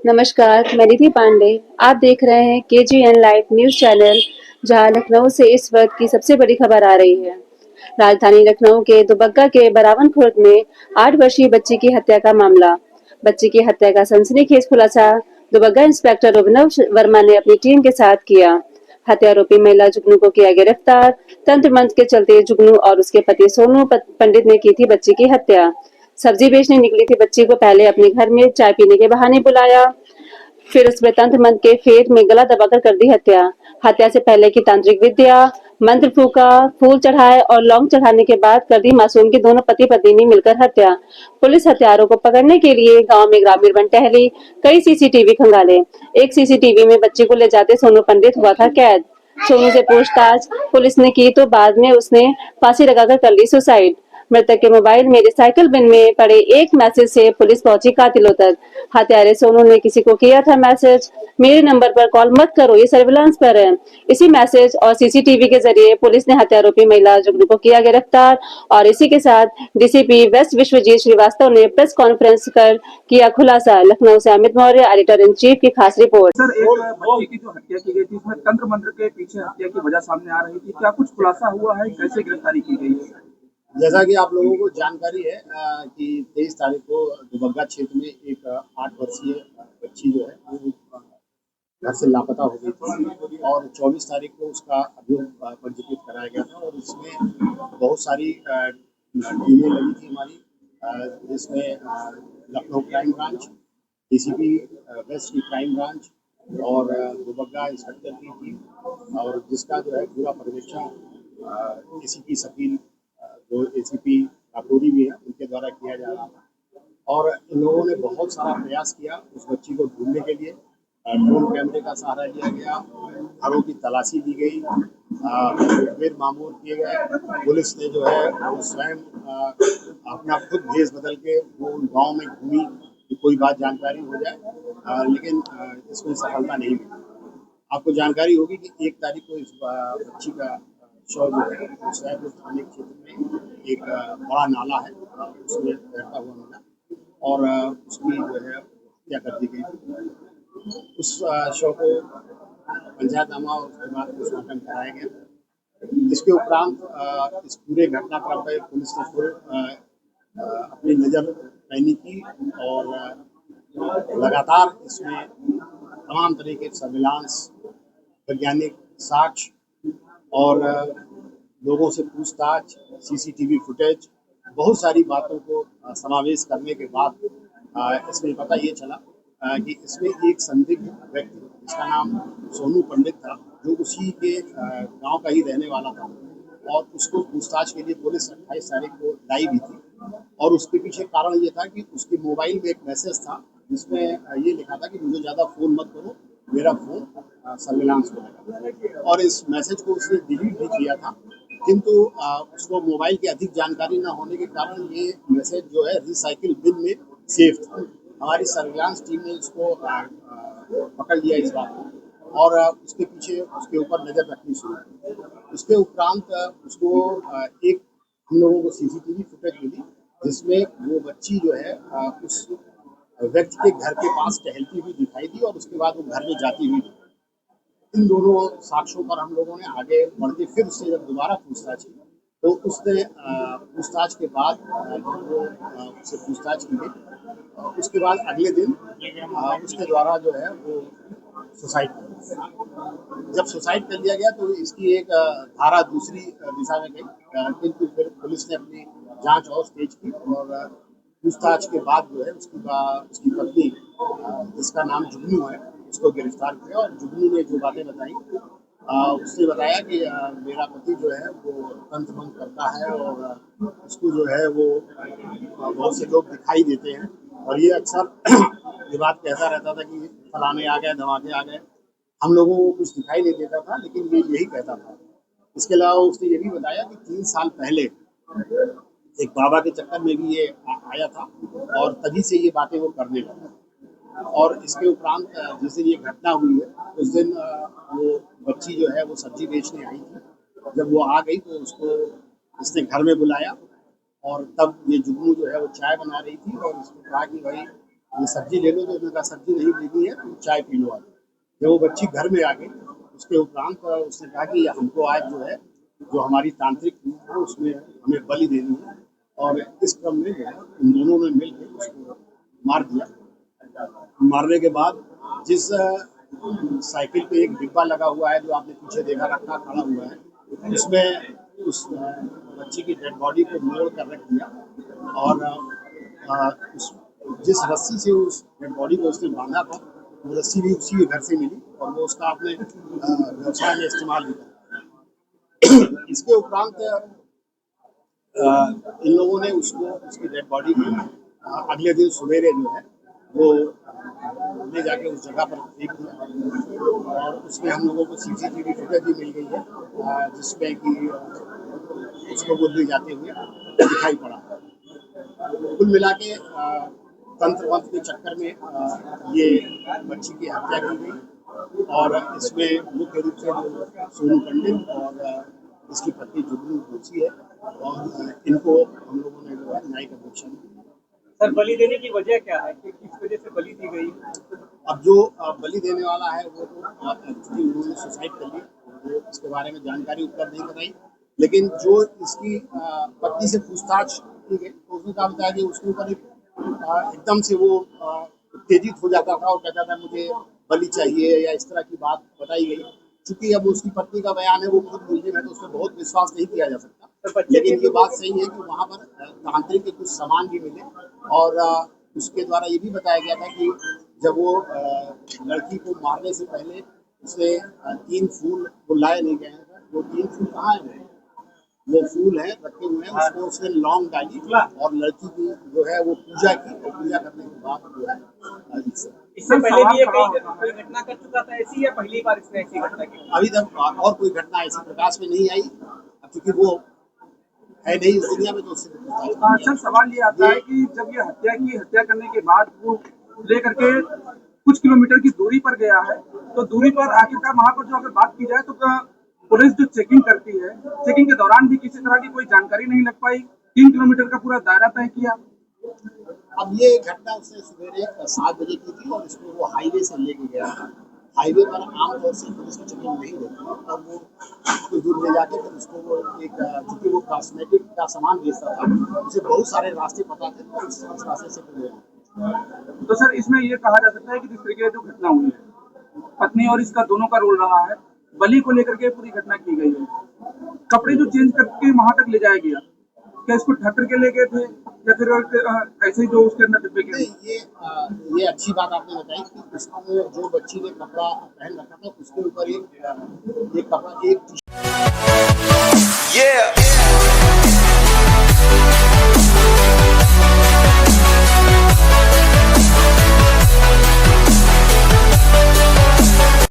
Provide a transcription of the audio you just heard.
नमस्कार, मैं निधि पांडे। आप देख रहे हैं केजीएन लाइव न्यूज़ चैनल, जहां लखनऊ से इस वक्त की सबसे बड़ी खबर आ रही है। राजधानी लखनऊ के दुबग्गा के बरावन खुर्द में 8 वर्षीय बच्ची की हत्या का मामला। बच्ची की हत्या का सनसनीखेज खुलासा दुबग्गा इंस्पेक्टर अभिनव वर्मा ने अपनी टीम के साथ किया। हत्यारोपी महिला जुगनू को किया गिरफ्तार। तंत्र मंत्र के चलते जुगनू और उसके पति सोनू पंडित ने की थी बच्ची की हत्या। सब्जी बेचने निकली थी बच्ची को पहले अपने घर में चाय पीने के बहाने बुलाया, फिर उसमें तंत्र मंत्र के फेर में गला दबाकर कर दी हत्या। हत्या से पहले की तांत्रिक विद्या, मंत्र फूका, फूल चढ़ाए और लौंग चढ़ाने के बाद कर दी मासूम की दोनों पति पत्नी ने मिलकर हत्या। पुलिस हत्यारों को पकड़ने के लिए गांव में ग्रामीण वन टहली, कई सीसीटीवी खंगाले। एक सीसीटीवी में बच्ची को ले जाते सोनू पंडित हुआ था कैद। सोनू से पूछताछ पुलिस ने की तो बाद में उसने फांसी लगाकर कर ली सुसाइड। मृतक के मोबाइल में रिसाइकिल बिन में पड़े एक मैसेज से पुलिस पहुंची कातिलों तक। हत्यारे सोनू ने किसी को किया था मैसेज, मेरे नंबर पर कॉल मत करो, ये सर्विलांस पर है। इसी मैसेज और सीसीटीवी के जरिए पुलिस ने हत्यारोपी महिला जुगनू को किया गिरफ्तार। और इसी के साथ डीसीपी वेस्ट विश्वजीत श्रीवास्तव ने प्रेस कॉन्फ्रेंस कर किया खुलासा। लखनऊ से Amit Maurya, editor in chief की खास रिपोर्ट। सर, एक बच्ची की जो हत्या की गई थी, इसमें तंत्र मंत्र के पीछे हत्या की वजह सामने आ रही थी। क्या कुछ खुलासा हुआ है? कैसे गिरफ्तारी की गई है? जैसा कि आप लोगों को जानकारी है कि 23 तारीख को दुबग्गा क्षेत्र में एक 8 वर्षीय बच्ची जो है वो घर से लापता हो गई थी और 24 तारीख को उसका अभियोग पंजीकृत कराया गया था। और इसमें बहुत सारी टीमें लगी थी हमारी, जिसमें Lucknow crime branch, DCP waste की क्राइम ब्रांच और दुबग्गा इंस्पेक्टर की टीम, और जिसका जो है पूरा पर्यवेक्षण एसीपी सकील, जो एसीपी काकोरी भी है, उनके द्वारा किया जा रहा था। और इन लोगों ने बहुत सारा प्रयास किया उस बच्ची को ढूंढने के लिए। ड्रोन कैमरे का सहारा लिया गया, घरों की तलाशी ली गई, मुखबिर मामूर किए गए। पुलिस ने जो है वो स्वयं अपना खुद भेष बदल के वो गांव में घूमी कि कोई बात जानकारी हो जाए, लेकिन इसमें सफलता नहीं मिली। आपको जानकारी होगी कि 1 तारीख को इस बच्ची का शव जो है वो सैदपुर थाने क्षेत्र में एक बड़ा नाला है, उसमें बहता हुआ मिला और उसकी जो है हत्या कर दी गई। उस शव को पंचायतनामा और उसके बाद पोस्टमार्टम कराया गया। इसके उपरांत इस पूरे घटनाक्रम पर पुलिस ने फुल अपनी नज़र पैनी की और लगातार इसमें तमाम तरह के सर्विलांस, वैज्ञानिक साक्ष्य और लोगों से पूछताछ, सीसीटीवी फुटेज, बहुत सारी बातों को समावेश करने के बाद इसमें पता ये चला कि इसमें एक संदिग्ध व्यक्ति जिसका नाम सोनू पंडित था, जो उसी के गांव का ही रहने वाला था, और उसको पूछताछ के लिए पुलिस 28 तारीख को लाई भी थी। और उसके पीछे कारण ये था कि उसके मोबाइल में एक मैसेज था जिसमें ये लिखा था कि मुझे ज़्यादा फ़ोन मत करो, मेरा फ़ोन सर्विलांस हो जाएगा। और इस मैसेज को उसने डिलीट भी किया था, किंतु उसको मोबाइल की अधिक जानकारी न होने के कारण ये मैसेज जो है रिसाइकिल बिन में सेफ था। हमारी सर्विलांस टीम ने इसको पकड़ लिया इस बात को, और उसके पीछे उसके ऊपर नज़र रखनी शुरू की। उसके उपरांत उसको एक हम लोगों को सीसीटीवी फुटेज मिली जिसमें वो बच्ची जो है उस व्यक्ति के घर के पास टहलती हुई दिखाई दी और उसके बाद वो घर में जाती हुई। इन दोनों साक्ष्यों पर हम लोगों ने आगे बढ़ते फिर उससे जब दोबारा पूछताछ की तो उसने पूछताछ के बाद जब वो उससे पूछताछ की गई, उसके बाद अगले दिन उसके द्वारा जो है वो सुसाइड कर लिया। जब सुसाइड कर लिया गया तो इसकी एक धारा दूसरी दिशा में गई, किंतु फिर पुलिस ने अपनी जांच और तेज की और पूछताछ के बाद जो है उसकी पत्नी, जिसका नाम जुगनू है, उसको गिरफ्तार किया। और जुगनू ने जो बातें बताई, उसने बताया कि मेरा पति जो है वो तंत्र मंत्र करता है और उसको जो है वो बहुत से लोग दिखाई देते हैं, और ये अक्सर ये बात कहता रहता था कि फलाने आ गए, धमाके आ गए। हम लोगों को कुछ दिखाई नहीं देता था, लेकिन ये यही कहता था। इसके अलावा उसने ये भी बताया कि 3 साल पहले एक बाबा के चक्कर में भी ये आया था और तभी से ये बातें वो करने लगा। और इसके उपरांत जिस दिन ये घटना हुई है उस दिन वो बच्ची जो है वो सब्जी बेचने आई थी। जब वो आ गई तो उसको इसने घर में बुलाया और तब ये जुगनू जो है वो चाय बना रही थी और उसने कहा कि भाई ये सब्जी ले लो, तो उन्होंने कहा सब्जी नहीं लेनी है, तुम चाय पी लो आज। जब वो बच्ची घर में आ गई, उसके उपरांत उसने कहा कि हमको आज जो है, जो हमारी तांत्रिक क्रिया है उसमें हमें बलि देनी है, और इस क्रम में जो है इन दोनों ने मिलकर उसको मार दिया। मारने के बाद जिस साइकिल पे एक डिब्बा लगा हुआ है, जो आपने पीछे देखा रखा खड़ा हुआ है, उसमें उस बच्ची की डेड बॉडी को मोड़ कर रख दिया, और उस जिस रस्सी से उस डेड बॉडी को उसने बांधा था, वो रस्सी भी उसी के घर से मिली, और वो उसका अपने व्यवसाय में इस्तेमाल भी किया। इसके उपरांत इन लोगों ने उसको, उसकी डेड बॉडी को अगले दिन सवेरे जो है वो ले जाके उस जगह पर फेंक दिया, और उसमें हम लोगों को सीसीटीवी फुटेज भी मिल गई है, जिसमें कि उसको गोली जाते हुए दिखाई पड़ा। कुल मिला के तंत्र मंत्र के चक्कर में ये बच्ची की हत्या की गई, और इसमें मुख्य रूप से जो सोनू पंडित और इसकी पत्नी जुगनू दोषी है, और इनको हम लोगों ने जो है न्यायिक अपेक्षा दी। सर, बलि देने की वजह क्या है कि किस वजह से बलि दी गई? अब जो बलि देने वाला है वो तो एक्चुअली उन्होंने सुसाइड कर ली, वो इसके बारे में जानकारी उपलब्ध नहीं कराई, लेकिन जो इसकी पत्नी से पूछताछ की गई तो उसने कहा बताया कि उसके ऊपर एकदम से वो उत्तेजित हो जाता था और कहता था मुझे बलि चाहिए, या इस तरह की बात बताई गई। चूंकि अब उसकी पत्नी का बयान है, वो खुद मुलजिम है, तो उसमें बहुत विश्वास नहीं किया जा सकता। लेकिन ये बात सही है कि वहाँ पर तांत्रिक के कुछ सामान भी मिले, और उसके द्वारा ये भी बताया गया था कि जब वो लड़की को मारने से पहले उसने 3 फूल वो लाए नहीं गए हैं, वो 3 फूल कहाँ है, वो फूल है रखे हुए हैं, उसमें उसने लौंग डाली और लड़की की जो है वो पूजा की, और पूजा करने के बाद जो है इससे पहले भी ये कोई घटना कर चुका था ऐसी, या पहली बार इसने ऐसी घटना की? अभी तक और कोई घटना ऐसी प्रकाश में नहीं आई, क्योंकि वो है नहीं इस दुनिया में, तो उससे सर, सवाल ये आता है कि जब ये हत्या करने के बाद वो लेकर के कुछ किलोमीटर की दूरी पर गया है, तो दूरी पर आखिरकार वहाँ पर जो अगर बात की जाए तो पुलिस जो चेकिंग करती है, चेकिंग के दौरान भी किसी तरह की कोई जानकारी नहीं लग पाई। 3 किलोमीटर का पूरा दायरा तय किया। अब ये घटना उसने सवेरे 7 बजे की थी, और इसको वो हाईवे से लेके गया था। हाईवे पर आमतौर से पुलिस की चेकिंग नहीं होती, और वो कुछ दूर ले जाके फिर उसको वो एक, चूंकि वो कॉस्मेटिक का सामान बेचता था, उसे बहुत सारे रास्ते पता थे, तो इस रास्ते से फिर तो सर, इसमें ये कहा जा सकता है कि जिस तरीके से जो घटना हुई है, पत्नी और इसका दोनों का रोल रहा है, बलि को लेकर के पूरी घटना की गई है। कपड़े जो चेंज करके वहां तक ले जाया गया, क्या इसको ढक करके ले गए थे, या फिर ऐसे ही जो उसके अंदर डिब्बे के? ये अच्छी बात आपने बताई कि उसको जो बच्ची ने कपड़ा पहन रखा था, उसके ऊपर एक कपड़ा, एक